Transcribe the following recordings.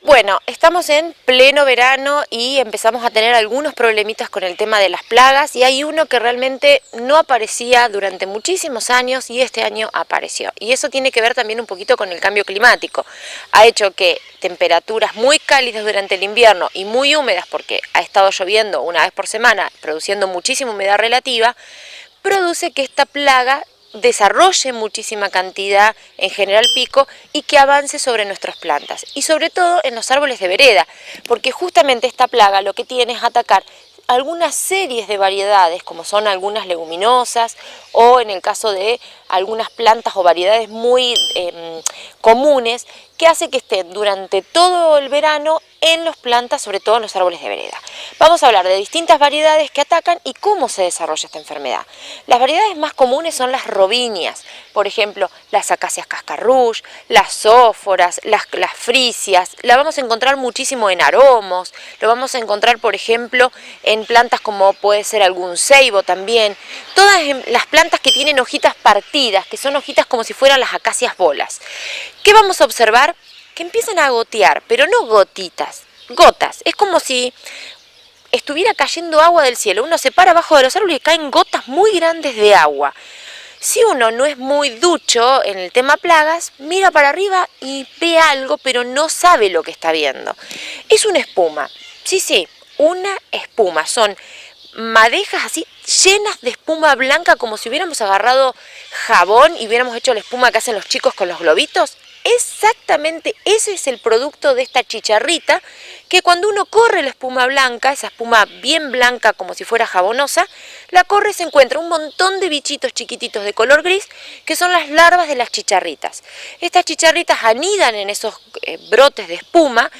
Bueno, estamos en pleno verano y empezamos a tener algunos problemitas con el tema de las plagas y hay uno que realmente no aparecía durante muchísimos años y este año apareció. Y eso tiene que ver también un poquito con el cambio climático. Ha hecho que temperaturas muy cálidas durante el invierno y muy húmedas, porque ha estado lloviendo una vez por semana, produciendo muchísima humedad relativa, produce que esta plaga desarrolle muchísima cantidad, en general pico, y que avance sobre nuestras plantas, y sobre todo en los árboles de vereda, porque justamente esta plaga lo que tiene es atacar algunas series de variedades, como son algunas leguminosas, o en el caso de algunas plantas o variedades muy comunes, que hace que estén durante todo el verano en las plantas, sobre todo en los árboles de vereda. Vamos a hablar de distintas variedades que atacan y cómo se desarrolla esta enfermedad. Las variedades más comunes son las robinias, por ejemplo, las acacias cascarrush, las zóforas, las frisias, la vamos a encontrar muchísimo en aromos, lo vamos a encontrar, por ejemplo, en plantas como puede ser algún ceibo también, todas las plantas que tienen hojitas partidas, que son hojitas como si fueran las acacias bolas. ¿Qué vamos a observar? Que empiezan a gotear, pero no gotitas, gotas. Es como si estuviera cayendo agua del cielo. Uno se para abajo de los árboles y caen gotas muy grandes de agua. Si uno no es muy ducho en el tema plagas, mira para arriba y ve algo, pero no sabe lo que está viendo. Es una espuma. Sí, una espuma. Son madejas así llenas de espuma blanca, como si hubiéramos agarrado jabón y hubiéramos hecho la espuma que hacen los chicos con los globitos. Exactamente ese es el producto de esta chicharrita, que cuando uno corre la espuma blanca, esa espuma bien blanca como si fuera jabonosa, la corre y se encuentra un montón de bichitos chiquititos de color gris que son las larvas de las chicharritas. Estas chicharritas anidan en esos brotes de espuma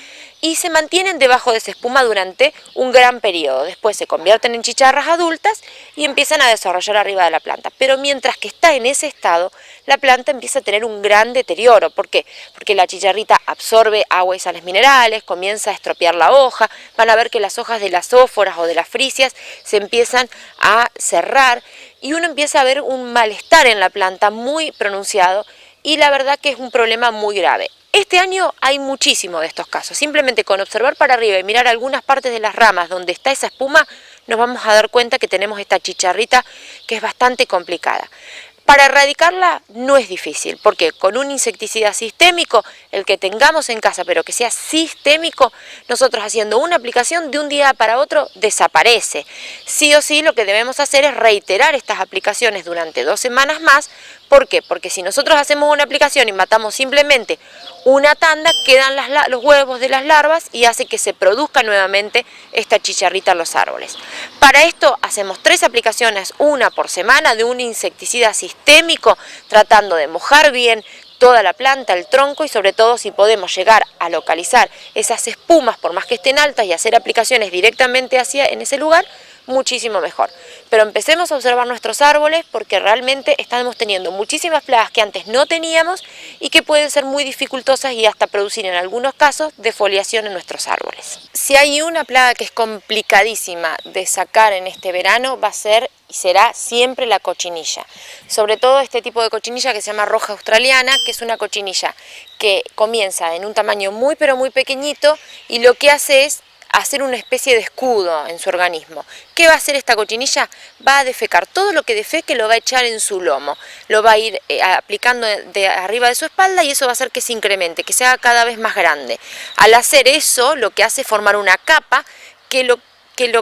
y se mantienen debajo de esa espuma durante un gran periodo. Después se convierten en chicharras adultas y empiezan a desarrollar arriba de la planta. Pero mientras que está en ese estado, la planta empieza a tener un gran deterioro. ¿Por qué? Porque la chicharrita absorbe agua y sales minerales, comienza a estropear la hoja, van a ver que las hojas de las zóforas o de las frisias se empiezan a cerrar y uno empieza a ver un malestar en la planta muy pronunciado y la verdad que es un problema muy grave. Este año hay muchísimo de estos casos. Simplemente con observar para arriba y mirar algunas partes de las ramas donde está esa espuma, nos vamos a dar cuenta que tenemos esta chicharrita que es bastante complicada. Para erradicarla no es difícil, porque con un insecticida sistémico, el que tengamos en casa, pero que sea sistémico, nosotros haciendo una aplicación de un día para otro desaparece. Sí o sí lo que debemos hacer es reiterar estas aplicaciones durante 2 semanas más. ¿Por qué? Porque si nosotros hacemos una aplicación y matamos simplemente una tanda, quedan los huevos de las larvas y hace que se produzca nuevamente esta chicharrita en los árboles. Para esto hacemos 3 aplicaciones, una por semana, de un insecticida sistémico, tratando de mojar bien toda la planta, el tronco, y sobre todo si podemos llegar a localizar esas espumas, por más que estén altas, y hacer aplicaciones directamente en ese lugar, muchísimo mejor. Pero empecemos a observar nuestros árboles, porque realmente estamos teniendo muchísimas plagas que antes no teníamos y que pueden ser muy dificultosas y hasta producir en algunos casos defoliación en nuestros árboles. Si hay una plaga que es complicadísima de sacar en este verano, va a ser y será siempre la cochinilla. Sobre todo este tipo de cochinilla que se llama roja australiana, que es una cochinilla que comienza en un tamaño muy pero muy pequeñito y lo que hace es hacer una especie de escudo en su organismo. ¿Qué va a hacer esta cochinilla? Va a defecar. Todo lo que defeque lo va a echar en su lomo. Lo va a ir aplicando de arriba de su espalda y eso va a hacer que se incremente, que se haga cada vez más grande. Al hacer eso, lo que hace es formar una capa que lo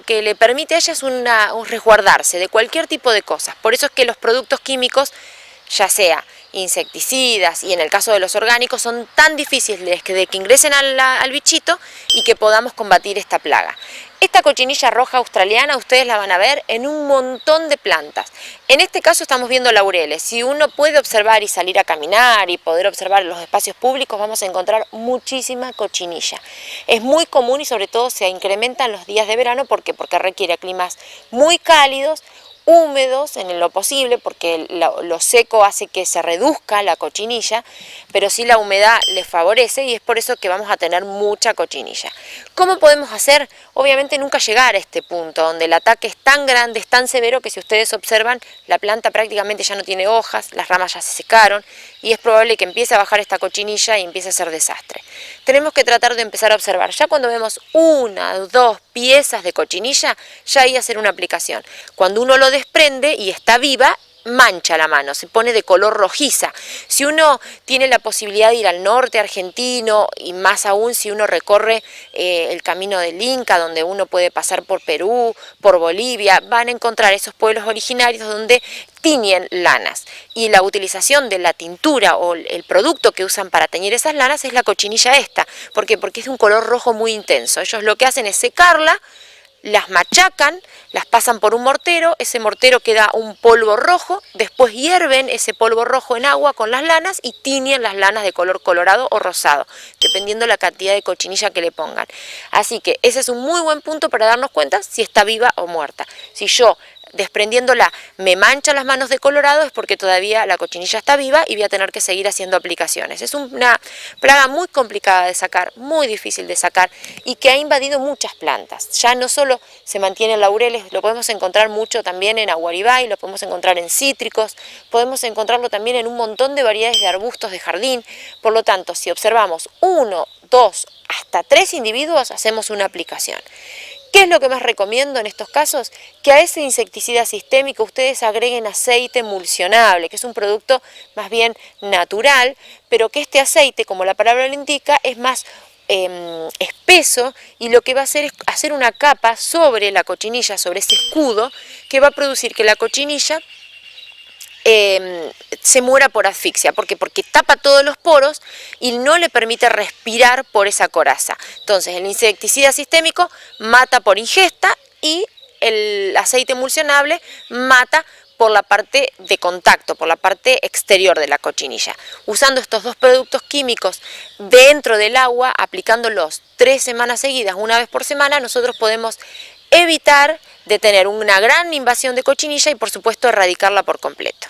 que le permite a ella es un resguardarse de cualquier tipo de cosas. Por eso es que los productos químicos, ya sea insecticidas y en el caso de los orgánicos, son tan difíciles de que ingresen al bichito y que podamos combatir esta plaga. Esta cochinilla roja australiana ustedes la van a ver en un montón de plantas. En este caso estamos viendo laureles. Si uno puede observar y salir a caminar y poder observar los espacios públicos, vamos a encontrar muchísima cochinilla. Es muy común y sobre todo se incrementa en los días de verano. ¿Por qué? Porque requiere climas muy cálidos, húmedos en lo posible, porque lo seco hace que se reduzca la cochinilla, pero sí la humedad les favorece y es por eso que vamos a tener mucha cochinilla. ¿Cómo podemos hacer? Obviamente nunca llegar a este punto donde el ataque es tan grande, es tan severo que si ustedes observan la planta prácticamente ya no tiene hojas, las ramas ya se secaron y es probable que empiece a bajar esta cochinilla y empiece a ser desastre. Tenemos que tratar de empezar a observar, ya cuando vemos una o dos piezas de cochinilla, ya ahí hacer una aplicación. Cuando uno lo desprende y está viva, mancha la mano, se pone de color rojiza. Si uno tiene la posibilidad de ir al norte argentino y más aún si uno recorre el camino del Inca, donde uno puede pasar por Perú, por Bolivia, van a encontrar esos pueblos originarios donde tiñen lanas y la utilización de la tintura o el producto que usan para teñir esas lanas es la cochinilla esta. ¿Por qué? Porque es de un color rojo muy intenso. Ellos lo que hacen es secarla, las machacan, las pasan por un mortero, ese mortero queda un polvo rojo, después hierven ese polvo rojo en agua con las lanas y tiñen las lanas de color colorado o rosado, dependiendo la cantidad de cochinilla que le pongan. Así que ese es un muy buen punto para darnos cuenta si está viva o muerta. Si yo desprendiéndola me mancha las manos de colorado es porque todavía la cochinilla está viva y voy a tener que seguir haciendo aplicaciones. Es una plaga muy complicada de sacar, muy difícil de sacar y que ha invadido muchas plantas. Ya no solo se mantiene en laureles, lo podemos encontrar mucho también en aguaribay, lo podemos encontrar en cítricos, podemos encontrarlo también en un montón de variedades de arbustos de jardín. Por lo tanto, si observamos 1, 2, hasta 3 individuos, hacemos una aplicación. ¿Qué es lo que más recomiendo en estos casos? Que a ese insecticida sistémico ustedes agreguen aceite emulsionable, que es un producto más bien natural, pero que este aceite, como la palabra lo indica, es más espeso y lo que va a hacer es hacer una capa sobre la cochinilla, sobre ese escudo, que va a producir que la cochinilla se muera por asfixia. ¿Por qué? Porque tapa todos los poros y no le permite respirar por esa coraza. Entonces el insecticida sistémico mata por ingesta y el aceite emulsionable mata por la parte de contacto, por la parte exterior de la cochinilla. Usando estos dos productos químicos dentro del agua, aplicándolos 3 semanas seguidas, una vez por semana, nosotros podemos evitar de tener una gran invasión de cochinilla y por supuesto erradicarla por completo.